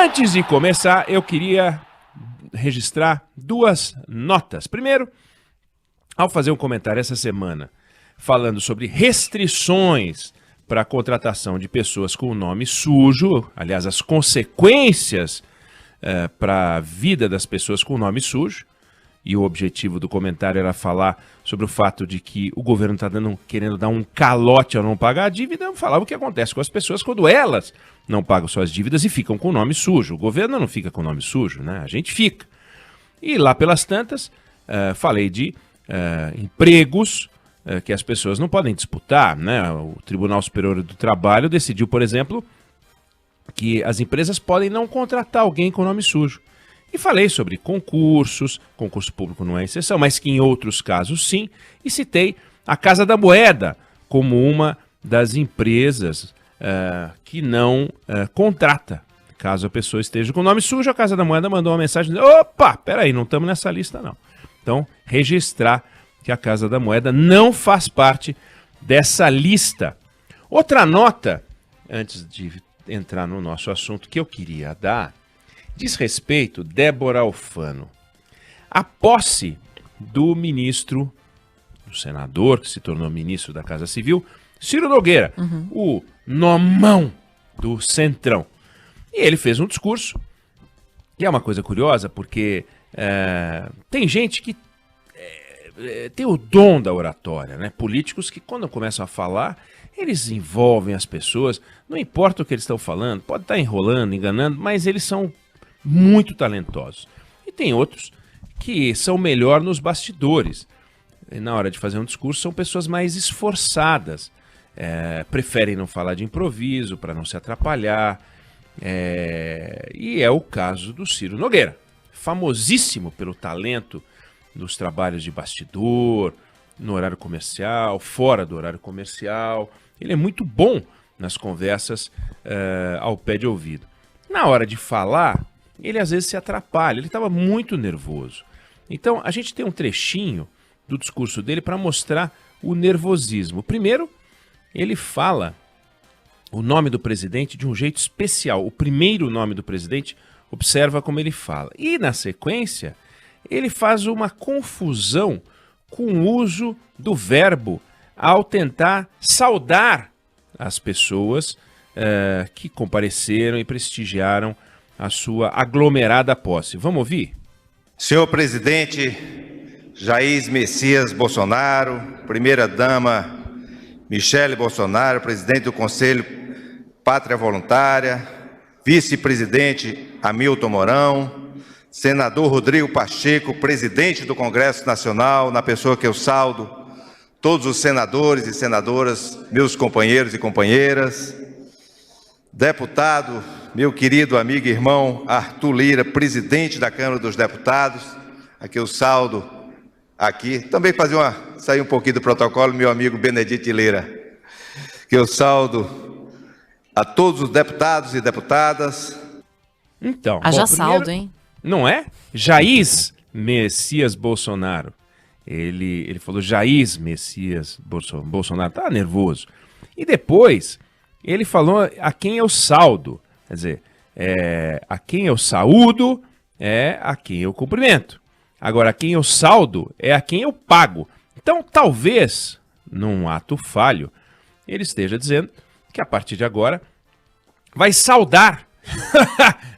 Antes de começar, eu queria registrar duas notas. Primeiro, ao fazer um comentário essa semana falando sobre restrições para a contratação de pessoas com o nome sujo, aliás, as consequências para a vida das pessoas com o nome sujo, e o objetivo do comentário era falar sobre o fato de que o governo está querendo dar um calote ao não pagar a dívida. Eu falava o que acontece com as pessoas quando elas não pagam suas dívidas e ficam com o nome sujo. O governo não fica com o nome sujo, né? A gente fica. E lá pelas tantas, falei de empregos que as pessoas não podem disputar, né? O Tribunal Superior do Trabalho decidiu, por exemplo, que as empresas podem não contratar alguém com nome sujo. E falei sobre concurso público não é exceção, mas que em outros casos sim, e citei a Casa da Moeda como uma das empresas que não contrata. Caso a pessoa esteja com nome sujo, a Casa da Moeda mandou uma mensagem dizendo: opa, peraí, não estamos nessa lista não. Então, registrar que a Casa da Moeda não faz parte dessa lista. Outra nota, antes de entrar no nosso assunto, que eu queria dar, diz respeito Débora Alfano. A posse do ministro, do senador, que se tornou ministro da Casa Civil, Ciro Nogueira, o nomão do Centrão. E ele fez um discurso, que é uma coisa curiosa, porque tem gente que tem o dom da oratória, né? Políticos que quando começam a falar, eles envolvem as pessoas, não importa o que eles estão falando, pode estar enrolando, enganando, mas eles são muito talentosos. E tem outros que são melhor nos bastidores. E na hora de fazer um discurso, são pessoas mais esforçadas. Preferem não falar de improviso para não se atrapalhar. E é o caso do Ciro Nogueira, famosíssimo pelo talento nos trabalhos de bastidor, no horário comercial, fora do horário comercial. Ele é muito bom nas conversas ao pé de ouvido. Na hora de falar, ele às vezes se atrapalha, ele estava muito nervoso. Então, a gente tem um trechinho do discurso dele para mostrar o nervosismo. Primeiro, ele fala o nome do presidente de um jeito especial. O primeiro nome do presidente, observa como ele fala. E, na sequência, ele faz uma confusão com o uso do verbo ao tentar saudar as pessoas que compareceram e prestigiaram a sua aglomerada posse. Vamos ouvir? Senhor presidente Jair Messias Bolsonaro, primeira-dama Michele Bolsonaro, presidente do Conselho Pátria Voluntária, vice-presidente Hamilton Mourão, senador Rodrigo Pacheco, presidente do Congresso Nacional, na pessoa que eu saudo, todos os senadores e senadoras, meus companheiros e companheiras, deputado, meu querido amigo e irmão Arthur Lira, presidente da Câmara dos Deputados, aqui eu saudo, aqui, também sair um pouquinho do protocolo, meu amigo Benedito Lira, que eu saudo a todos os deputados e deputadas. Então, haja saldo, hein? Não é? Jair Messias Bolsonaro. Ele falou Jair Messias Bolsonaro, tá nervoso. E depois, ele falou a quem eu saldo. Quer dizer, a quem eu saúdo é a quem eu cumprimento. Agora, a quem eu saldo é a quem eu pago. Então, talvez, num ato falho, ele esteja dizendo que a partir de agora vai saldar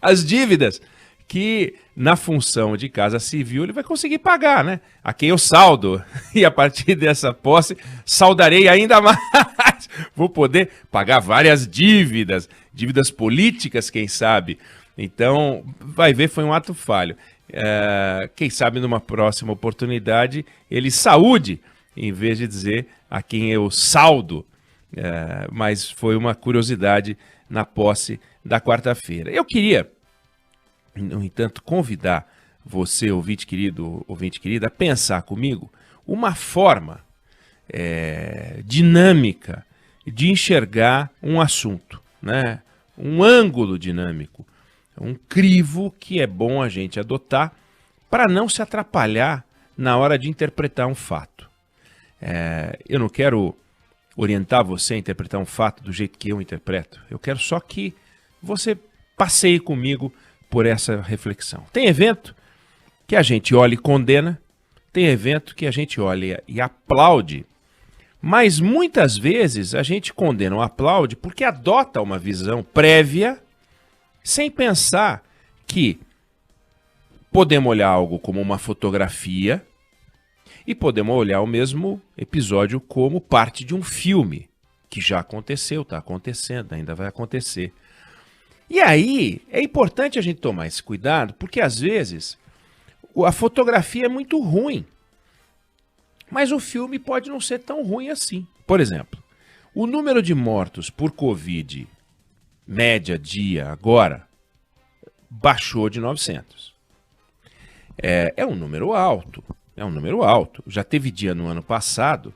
as dívidas que na função de Casa Civil ele vai conseguir pagar, né? A quem eu saldo. E a partir dessa posse, saldarei ainda mais. Vou poder pagar várias dívidas políticas, quem sabe. Então, vai ver, foi um ato falho. Quem sabe numa próxima oportunidade ele saúde, em vez de dizer a quem eu saldo. Mas foi uma curiosidade na posse da quarta-feira. Eu queria, no entanto, convidar você, ouvinte querido, ouvinte querida, a pensar comigo uma forma dinâmica de enxergar um assunto, né? Um ângulo dinâmico, um crivo que é bom a gente adotar para não se atrapalhar na hora de interpretar um fato. Eu não quero orientar você a interpretar um fato do jeito que eu interpreto. Eu quero só que você passeie comigo por essa reflexão. Tem evento que a gente olha e condena, tem evento que a gente olha e aplaude, mas muitas vezes a gente condena ou aplaude porque adota uma visão prévia sem pensar que podemos olhar algo como uma fotografia e podemos olhar o mesmo episódio como parte de um filme que já aconteceu, está acontecendo, ainda vai acontecer. E aí é importante a gente tomar esse cuidado porque às vezes a fotografia é muito ruim, mas o filme pode não ser tão ruim assim. Por exemplo, o número de mortos por Covid, média dia agora, baixou de 900. É um número alto, Já teve dia no ano passado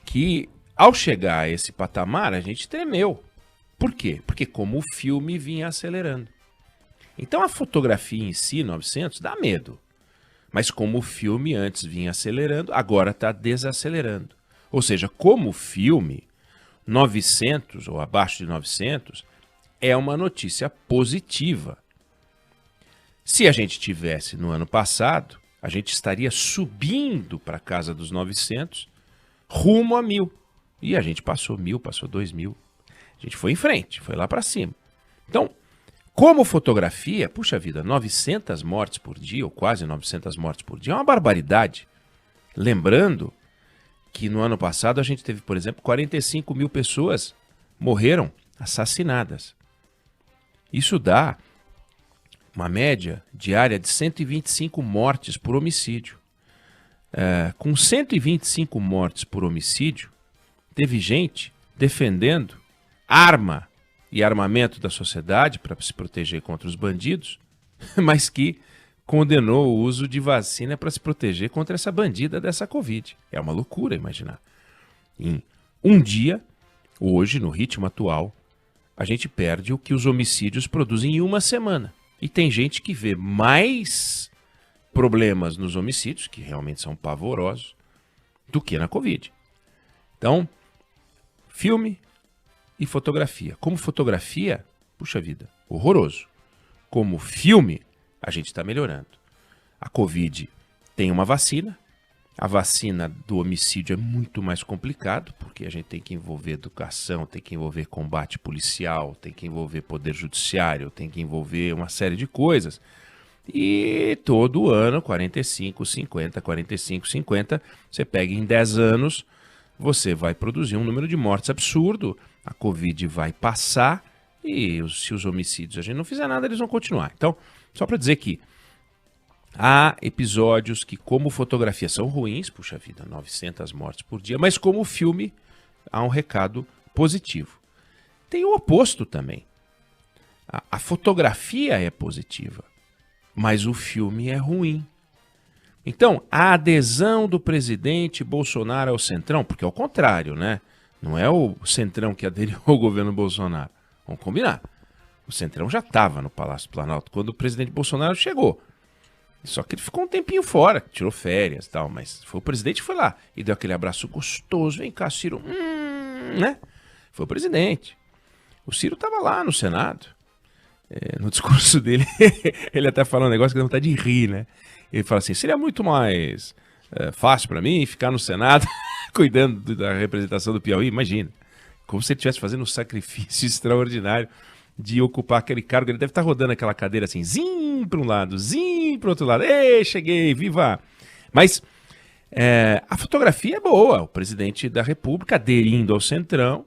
que, ao chegar a esse patamar, a gente tremeu. Por quê? Porque como o filme vinha acelerando. Então a fotografia em si, 900, dá medo. Mas como o filme antes vinha acelerando, agora está desacelerando. Ou seja, como o filme, 900 ou abaixo de 900, é uma notícia positiva. Se a gente tivesse no ano passado, a gente estaria subindo para a casa dos 900, rumo a 1.000. E a gente passou 1.000, passou 2.000. A gente foi em frente, foi lá para cima. Então, como fotografia, puxa vida, 900 mortes por dia, ou quase 900 mortes por dia, é uma barbaridade. Lembrando que no ano passado a gente teve, por exemplo, 45.000 pessoas morreram assassinadas. Isso dá uma média diária de 125 mortes por homicídio. Com 125 mortes por homicídio, teve gente defendendo arma e armamento da sociedade para se proteger contra os bandidos, mas que condenou o uso de vacina para se proteger contra essa bandida dessa Covid. É uma loucura imaginar. Em um dia, hoje, no ritmo atual, a gente perde o que os homicídios produzem em uma semana. E tem gente que vê mais problemas nos homicídios, que realmente são pavorosos, do que na Covid. Então, filme e fotografia. Como fotografia, puxa vida, horroroso. Como filme, a gente está melhorando. A Covid tem uma vacina. A vacina do homicídio é muito mais complicado, porque a gente tem que envolver educação, tem que envolver combate policial, tem que envolver poder judiciário, tem que envolver uma série de coisas. E todo ano, 45, 50, 45, 50, você pega em 10 anos, você vai produzir um número de mortes absurdo, a Covid vai passar e se os homicídios a gente não fizer nada, eles vão continuar. Então, só para dizer que há episódios que, como fotografia, são ruins, puxa vida, 900 mortes por dia, mas como filme, há um recado positivo. Tem o oposto também. A fotografia é positiva, mas o filme é ruim. Então, a adesão do presidente Bolsonaro ao Centrão, porque é o contrário, né? Não é o Centrão que aderiu ao governo Bolsonaro. Vamos combinar. O Centrão já estava no Palácio do Planalto quando o presidente Bolsonaro chegou. Só que ele ficou um tempinho fora, tirou férias e tal, mas foi o presidente que foi lá e deu aquele abraço gostoso. Vem cá, Ciro. Né? Foi o presidente. O Ciro estava lá no Senado. No discurso dele, ele até falou um negócio que dá vontade de rir, né? Ele fala assim, seria muito mais fácil para mim ficar no Senado cuidando da representação do Piauí, imagina. Como se ele estivesse fazendo um sacrifício extraordinário de ocupar aquele cargo. Ele deve estar rodando aquela cadeira assim, zim para um lado, zim para o outro lado. Ei, cheguei, viva! Mas a fotografia é boa. O presidente da República aderindo ao Centrão,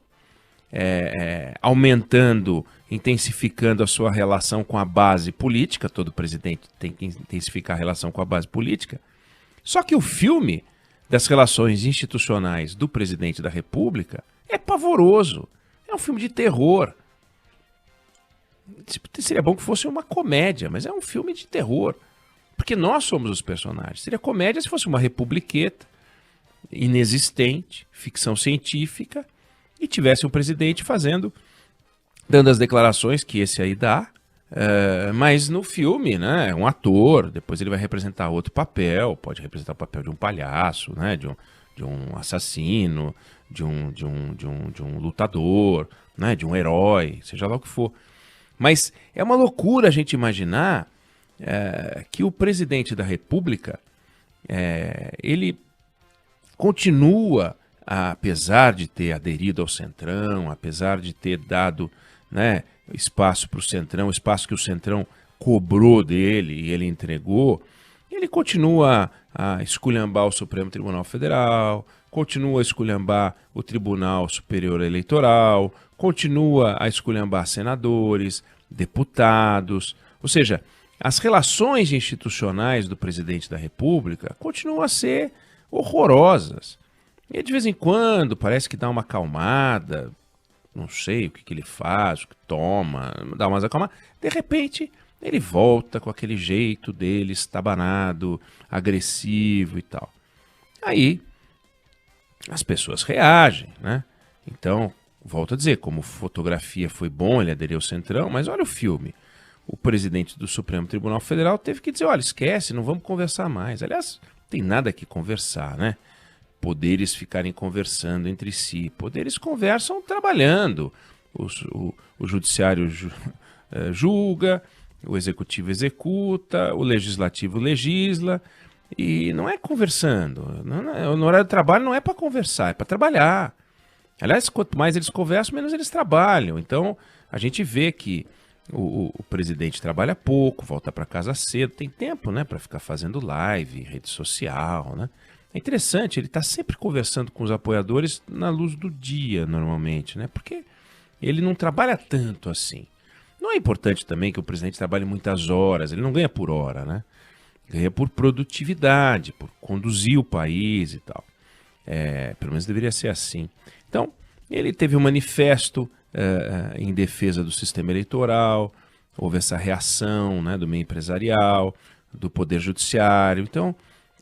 aumentando, intensificando a sua relação com a base política. Todo presidente tem que intensificar a relação com a base política. Só que o filme das relações institucionais do presidente da República é pavoroso. É um filme de terror. Seria bom que fosse uma comédia, mas é um filme de terror. Porque nós somos os personagens. Seria comédia se fosse uma republiqueta inexistente, ficção científica, e tivesse um presidente dando as declarações que esse aí dá, mas no filme, né, é um ator, depois ele vai representar outro papel, pode representar o papel de um palhaço, né, de um assassino, de um lutador, né, de um herói, seja lá o que for. Mas é uma loucura a gente imaginar que o presidente da República, ele continua, apesar de ter aderido ao Centrão, apesar de ter dado, né, espaço para o Centrão, espaço que o Centrão cobrou dele e ele entregou, ele continua a esculhambar o Supremo Tribunal Federal, continua a esculhambar o Tribunal Superior Eleitoral, continua a esculhambar senadores, deputados, ou seja, as relações institucionais do presidente da República continuam a ser horrorosas. E de vez em quando parece que dá uma acalmada, não sei o que ele faz, o que toma, dá umas acalmadas. De repente, ele volta com aquele jeito dele, estabanado, agressivo e tal. Aí, as pessoas reagem, né? Então, volto a dizer, como fotografia foi bom, ele aderiu ao Centrão, mas olha o filme. O presidente do Supremo Tribunal Federal teve que dizer, olha, esquece, não vamos conversar mais. Aliás, não tem nada que conversar, né? Poderes ficarem conversando entre si. Poderes conversam trabalhando. O judiciário julga, o executivo executa, o legislativo legisla, e não é conversando. No horário de trabalho não é para conversar, é para trabalhar. Aliás, quanto mais eles conversam, menos eles trabalham. Então, a gente vê que o presidente trabalha pouco, volta para casa cedo, tem tempo, né, para ficar fazendo live, rede social, né? É interessante, ele está sempre conversando com os apoiadores na luz do dia, normalmente, né? Porque ele não trabalha tanto assim. Não é importante também que o presidente trabalhe muitas horas, ele não ganha por hora, né? Ganha por produtividade, por conduzir o país e tal. Pelo menos deveria ser assim. Então, ele teve um manifesto em defesa do sistema eleitoral, houve essa reação, né, do meio empresarial, do poder judiciário. Então,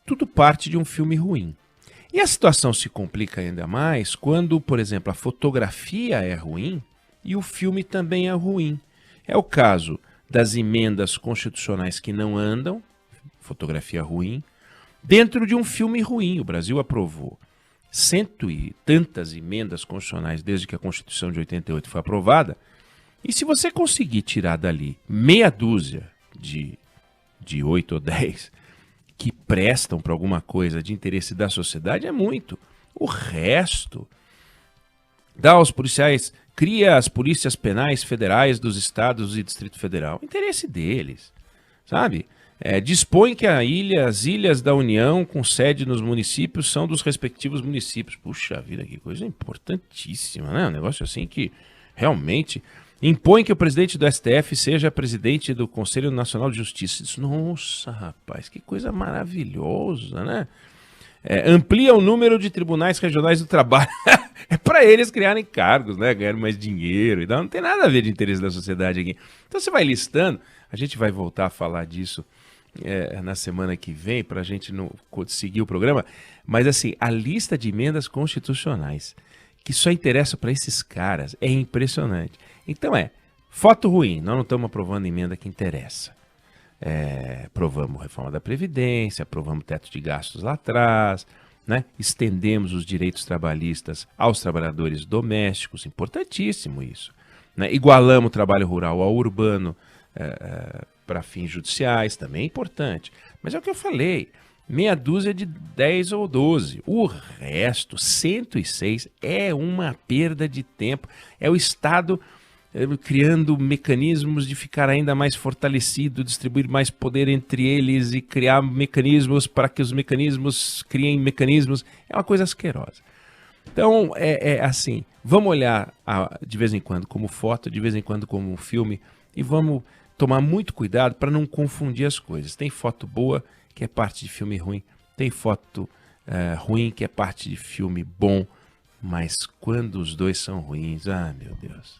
tudo parte de um filme ruim. E a situação se complica ainda mais quando, por exemplo, a fotografia é ruim e o filme também é ruim. É o caso das emendas constitucionais que não andam, fotografia ruim, dentro de um filme ruim. O Brasil aprovou 100 e tantas emendas constitucionais desde que a Constituição de 88 foi aprovada, e se você conseguir tirar dali meia dúzia de 8 ou 10 que prestam para alguma coisa de interesse da sociedade, é muito. O resto dá aos policiais, cria as polícias penais federais dos estados e Distrito Federal. Interesse deles, sabe? Dispõe que as ilhas da União com sede nos municípios são dos respectivos municípios. Puxa vida, que coisa importantíssima, né? Um negócio assim que realmente impõe que o presidente do STF seja presidente do Conselho Nacional de Justiça. Nossa, rapaz, que coisa maravilhosa, né? Amplia o número de tribunais regionais do trabalho. É para eles criarem cargos, né? Ganhar mais dinheiro e tal. Não tem nada a ver de interesse da sociedade aqui. Então você vai listando. A gente vai voltar a falar disso na semana que vem, para a gente seguir o programa. Mas assim, a lista de emendas constitucionais que só interessa para esses caras é impressionante. Então foto ruim. Nós não estamos aprovando emenda que interessa. Aprovamos reforma da Previdência, aprovamos teto de gastos lá atrás, né? Estendemos os direitos trabalhistas aos trabalhadores domésticos, importantíssimo isso, né? Igualamos o trabalho rural ao urbano para fins judiciais, também é importante. Mas é o que eu falei, meia dúzia de 10 ou 12. O resto, 106, é uma perda de tempo. É o Estado criando mecanismos de ficar ainda mais fortalecido, distribuir mais poder entre eles e criar mecanismos para que os mecanismos criem mecanismos. É uma coisa asquerosa. Então, assim, vamos olhar de vez em quando como foto, de vez em quando como filme, e vamos tomar muito cuidado para não confundir as coisas. Tem foto boa, que é parte de filme ruim, tem foto ruim, que é parte de filme bom, mas quando os dois são ruins, meu Deus.